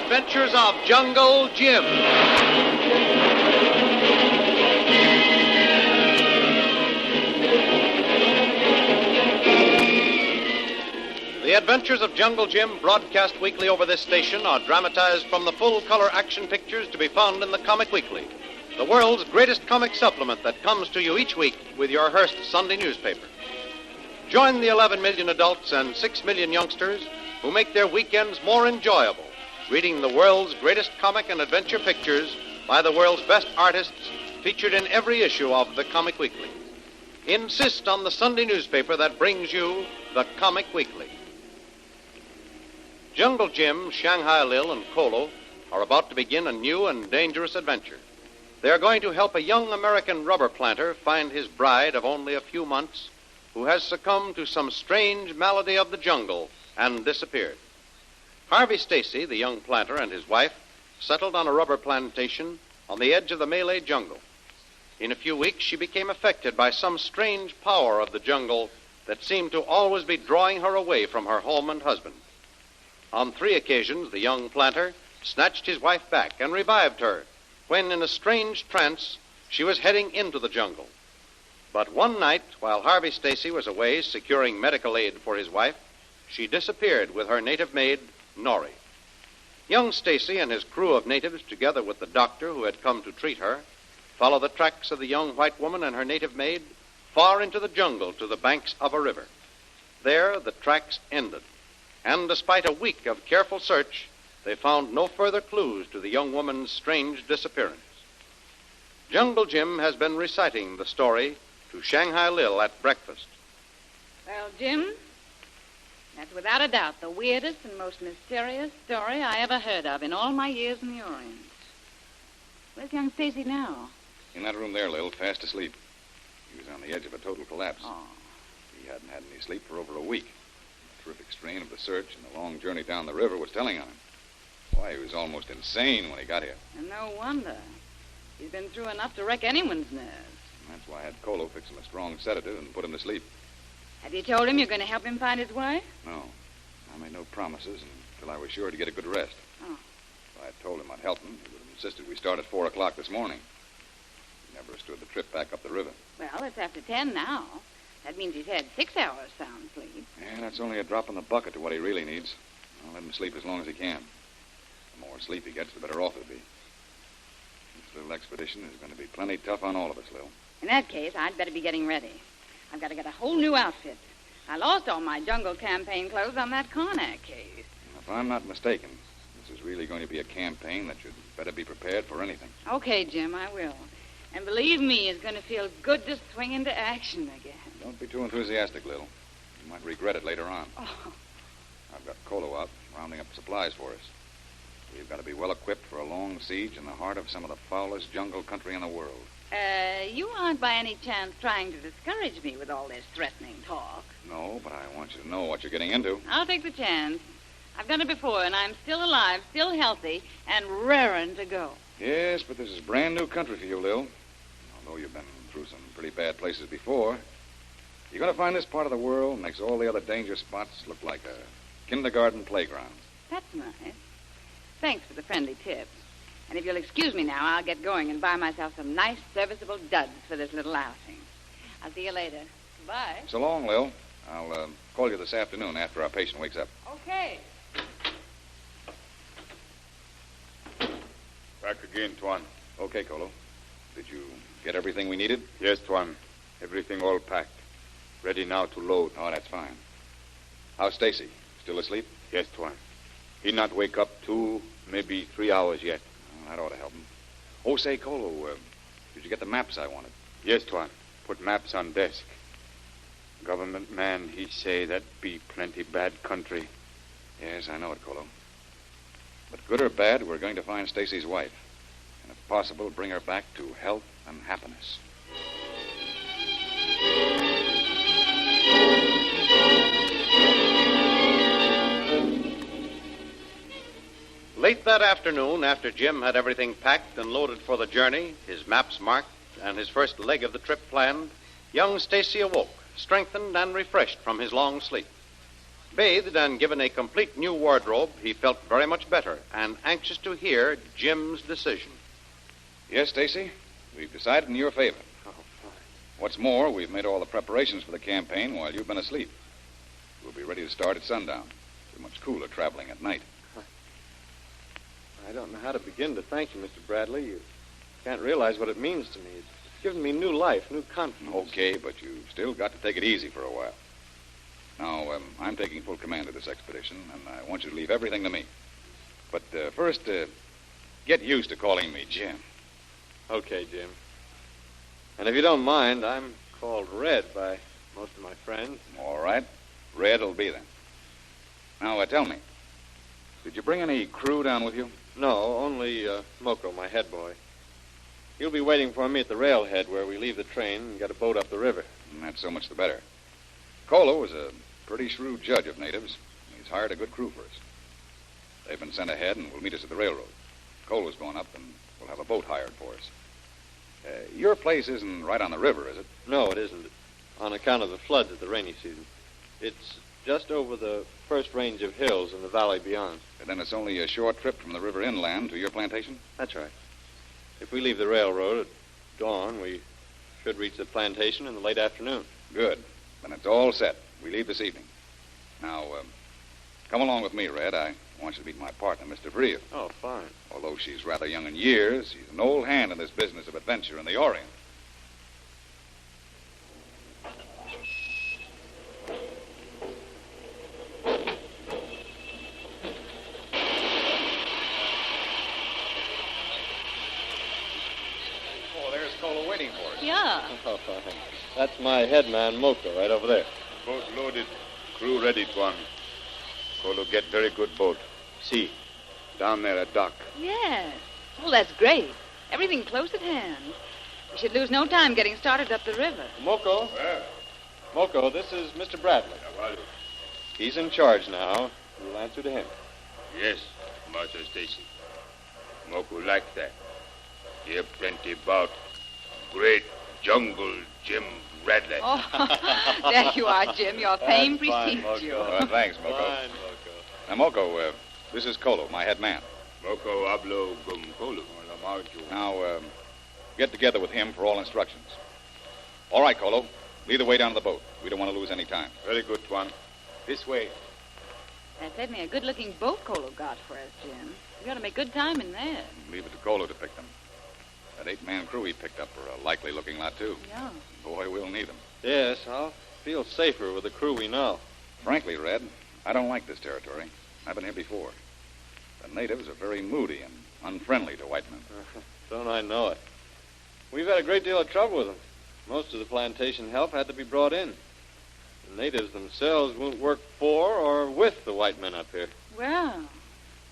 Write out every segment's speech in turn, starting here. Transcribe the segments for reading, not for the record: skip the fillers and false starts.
Adventures of Jungle Jim. The Adventures of Jungle Jim, broadcast weekly over this station, are dramatized from the full-color action pictures to be found in the Comic Weekly, the world's greatest comic supplement that comes to you each week with your Hearst Sunday newspaper. Join the 11 million adults and 6 million youngsters who make their weekends more enjoyable, reading the world's greatest comic and adventure pictures by the world's best artists featured in every issue of the Comic Weekly. Insist on the Sunday newspaper that brings you the Comic Weekly. Jungle Jim, Shanghai Lil, and Kolu are about to begin a new and dangerous adventure. They are going to help a young American rubber planter find his bride of only a few months who has succumbed to some strange malady of the jungle and disappeared. Harvey Stacy, the young planter, and his wife settled on a rubber plantation on the edge of the Malay jungle. In a few weeks, she became affected by some strange power of the jungle that seemed to always be drawing her away from her home and husband. On 3 occasions, the young planter snatched his wife back and revived her when, in a strange trance, she was heading into the jungle. But one night, while Harvey Stacy was away securing medical aid for his wife, she disappeared with her native maid, Nori. Young Stacy and his crew of natives, together with the doctor who had come to treat her, follow the tracks of the young white woman and her native maid far into the jungle to the banks of a river. There, the tracks ended, and despite a week of careful search, they found no further clues to the young woman's strange disappearance. Jungle Jim has been reciting the story to Shanghai Lil at breakfast. Well, Jim, that's without a doubt the weirdest and most mysterious story I ever heard of in all my years in the Orient. Where's young Stacy now? In that room there, Lil, fast asleep. He was on the edge of a total collapse. Oh. He hadn't had any sleep for over a week. The terrific strain of the search and the long journey down the river was telling on him. Why, he was almost insane when he got here. And no wonder. He's been through enough to wreck anyone's nerves. That's why I had Kolu fix him a strong sedative and put him to sleep. Have you told him you're going to help him find his wife? No. I made no promises until I was sure to get a good rest. Oh. If I had told him I'd help him, he would have insisted we start at 4 o'clock this morning. He never stood the trip back up the river. Well, it's after 10 now. That means he's had 6 hours sound sleep. Yeah, that's only a drop in the bucket to what he really needs. I'll let him sleep as long as he can. The more sleep he gets, the better off he'll be. This little expedition is going to be plenty tough on all of us, Lil. In that case, I'd better be getting ready. I've got to get a whole new outfit. I lost all my jungle campaign clothes on that Karnak case. If I'm not mistaken, this is really going to be a campaign that you'd better be prepared for anything. Okay, Jim, I will. And believe me, it's going to feel good to swing into action again. Don't be too enthusiastic, Lil. You might regret it later on. Oh. I've got Kolu out rounding up supplies for us. We've got to be well equipped for a long siege in the heart of some of the foulest jungle country in the world. You aren't by any chance trying to discourage me with all this threatening talk? No, but I want you to know what you're getting into. I'll take the chance. I've done it before, and I'm still alive, still healthy, and raring to go. Yes, but this is brand new country for you, Lil. Although you've been through some pretty bad places before, you're going to find this part of the world makes all the other danger spots look like a kindergarten playground. That's nice. Thanks for the friendly tip. And if you'll excuse me now, I'll get going and buy myself some nice, serviceable duds for this little outing. I'll see you later. Goodbye. So long, Lil. I'll call you this afternoon after our patient wakes up. Okay. Back again, Tuan. Okay, Kolu. Did you get everything we needed? Yes, Tuan. Everything all packed. Ready now to load. Oh, that's fine. How's Stacy? Still asleep? Yes, Tuan. He not wake up 2, maybe 3 hours yet. That ought to help him. Oh, say, Kolu, did you get the maps I wanted? Yes, Tuan. Put maps on desk. Government man, he say that be plenty bad country. Yes, I know it, Kolu. But good or bad, we're going to find Stacy's wife. And if possible, bring her back to health and happiness. Late that afternoon, after Jim had everything packed and loaded for the journey, his maps marked, and his first leg of the trip planned, young Stacy awoke, strengthened and refreshed from his long sleep. Bathed and given a complete new wardrobe, he felt very much better and anxious to hear Jim's decision. Yes, Stacy, we've decided in your favor. Oh, fine. What's more, we've made all the preparations for the campaign while you've been asleep. We'll be ready to start at sundown. It's much cooler traveling at night. I don't know how to begin to thank you, Mr. Bradley. You can't realize what it means to me. It's given me new life, new confidence. Okay, but you've still got to take it easy for a while. Now, I'm taking full command of this expedition, and I want you to leave everything to me. But first, get used to calling me Jim. Okay, Jim. And if you don't mind, I'm called Red by most of my friends. All right. Red'll be then. Now, tell me, did you bring any crew down with you? No, only Moko, my head boy. He'll be waiting for me at the railhead where we leave the train and get a boat up the river. And that's so much the better. Kolu is a pretty shrewd judge of natives. He's hired a good crew for us. They've been sent ahead and will meet us at the railroad. Kolu's going up and we'll have a boat hired for us. Your place isn't right on the river, is it? No, it isn't. On account of the floods at the rainy season. It's just over the first range of hills in the valley beyond. And then it's only a short trip from the river inland to your plantation? That's right. If we leave the railroad at dawn, we should reach the plantation in the late afternoon. Good. Then it's all set. We leave this evening. Now, come along with me, Red. I want you to meet my partner, Mr. Vreel. Oh, fine. Although she's rather young in years, she's an old hand in this business of adventure in the Orient. Oh, there's Kolu waiting for us. Yeah. Oh, fine. That's my head man, Moko, right over there. Boat loaded. Crew ready, Tuan. Kolu get very good boat. See, down there at dock. Yes. Well, that's great. Everything close at hand. We should lose no time getting started up the river. Moko. Where? Moko, this is Mr. Bradley. He's in charge now. You'll answer to him. Yes, Master Stacy. Moku like that. Hear plenty about great jungle Jim Bradley. Oh, there you are, Jim. Your fame precedes you. Thanks, Moko. Fine, Moko. Now, Moko, this is Kolu, my head man. Moko hablo con Kolu. Now, get together with him for all instructions. All right, Kolu. Lead the way down to the boat. We don't want to lose any time. Very good, Tuan. This way. That's certainly a good-looking boat Kolu got for us, Jim. We ought to make good time in there. Leave it to Kolu to pick them. That 8-man crew he picked up are a likely-looking lot, too. Yeah. Boy, we'll need them. Yes, I'll feel safer with the crew we know. Frankly, Red, I don't like this territory. I've been here before. The natives are very moody and unfriendly to white men. Don't I know it? We've had a great deal of trouble with them. Most of the plantation help had to be brought in. The natives themselves won't work for or with the white men up here. Well,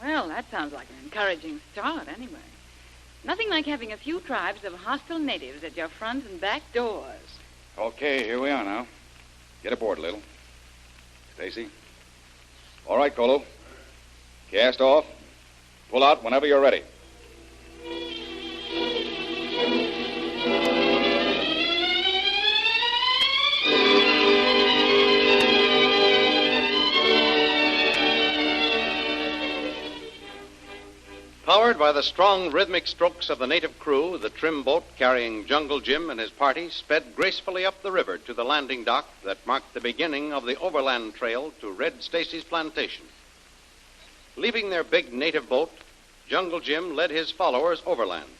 that sounds like an encouraging start, anyway. Nothing like having a few tribes of hostile natives at your front and back doors. Okay, here we are now. Get aboard, Lil. Stacy. All right, Kolu. Cast off. Pull out whenever you're ready. Powered by the strong rhythmic strokes of the native crew, the trim boat carrying Jungle Jim and his party sped gracefully up the river to the landing dock that marked the beginning of the overland trail to Red Stacy's plantation. Leaving their big native boat, Jungle Jim led his followers overland,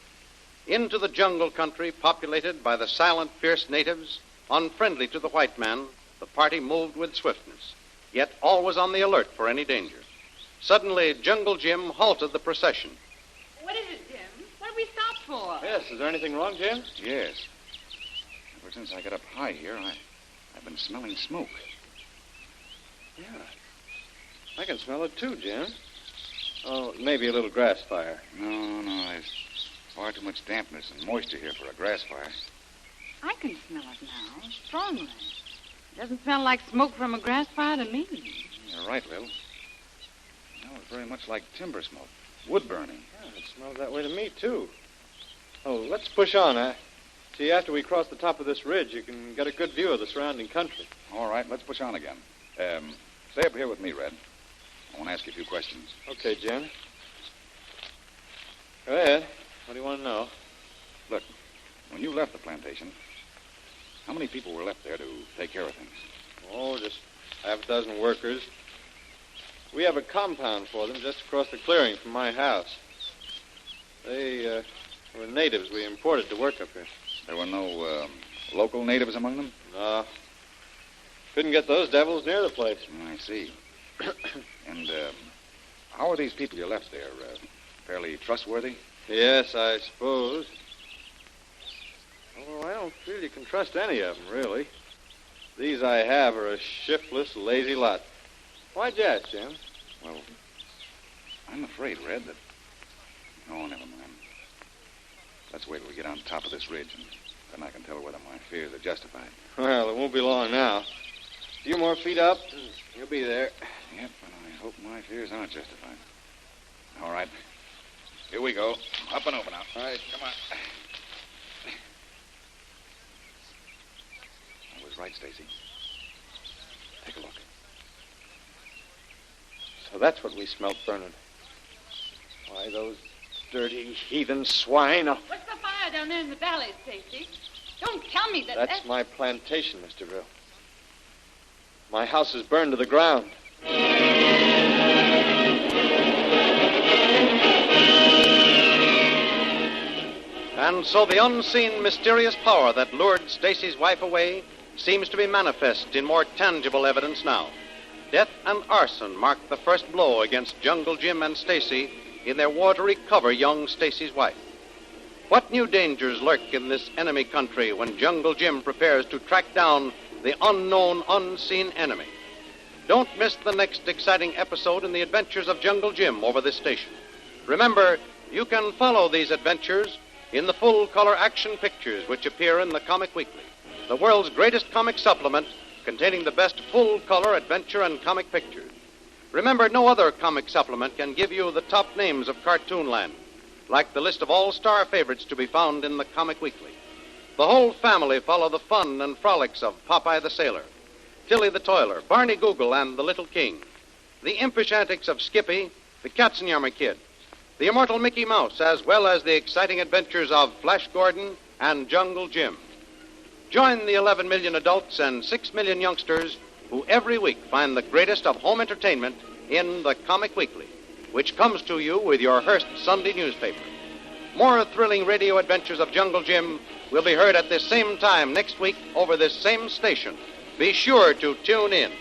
into the jungle country populated by the silent, fierce natives, unfriendly to the white man. The party moved with swiftness, yet always on the alert for any danger. Suddenly, Jungle Jim halted the procession. What is it, Jim? What have we stopped for? Yes, is there anything wrong, Jim? Yes. Ever since I got up high here, I've been smelling smoke. Yeah. I can smell it too, Jim. Oh, maybe a little grass fire. No, there's far too much dampness and moisture here for a grass fire. I can smell it now, strongly. It doesn't smell like smoke from a grass fire to me. You're right, Lil. It smells very much like timber smoke, wood burning. Yeah, it smells that way to me, too. Oh, let's push on. See, after we cross the top of this ridge, you can get a good view of the surrounding country. All right, let's push on again. Stay up here with me, Red. I want to ask you a few questions. Okay, Jim. Go ahead. What do you want to know? Look, when you left the plantation, how many people were left there to take care of things? Oh, just half a dozen workers. We have a compound for them just across the clearing from my house. They were natives we imported to work up here. There were no local natives among them? No. Couldn't get those devils near the place. I see. And how are these people you left there? Fairly trustworthy? Yes, I suppose. Although I don't feel you can trust any of them, really. These I have are a shiftless, lazy lot. Why'd you ask, Jim? Well, I'm afraid, Red, that... Oh, never mind. Let's wait till we get on top of this ridge, and then I can tell whether my fears are justified. Well, it won't be long now. A few more feet up, and you'll be there. Yep, and I hope my fears aren't justified. All right. Here we go. Up and over now. All right, come on. I was right, Stacy. Take a look. So that's what we smelt burning. Why, those dirty heathen swine. What's the fire down there in the valley, Stacy? Don't tell me that... That's my plantation, Mr. Bill. My house is burned to the ground. And so the unseen, mysterious power that lured Stacy's wife away seems to be manifest in more tangible evidence now. Death and arson marked the first blow against Jungle Jim and Stacy in their war to recover young Stacy's wife. What new dangers lurk in this enemy country when Jungle Jim prepares to track down the unknown, unseen enemy? Don't miss the next exciting episode in the adventures of Jungle Jim over this station. Remember, you can follow these adventures in the full-color action pictures which appear in the Comic Weekly, the world's greatest comic supplement containing the best full-color adventure and comic pictures. Remember, no other comic supplement can give you the top names of Cartoonland, like the list of all-star favorites to be found in the Comic Weekly. The whole family follow the fun and frolics of Popeye the Sailor, Tilly the Toiler, Barney Google, and the Little King, the impish antics of Skippy, the Katzenjammer Kid, the immortal Mickey Mouse, as well as the exciting adventures of Flash Gordon and Jungle Jim. Join the 11 million adults and 6 million youngsters who every week find the greatest of home entertainment in the Comic Weekly, which comes to you with your Hearst Sunday newspaper. More thrilling radio adventures of Jungle Jim will be heard at this same time next week over this same station. Be sure to tune in.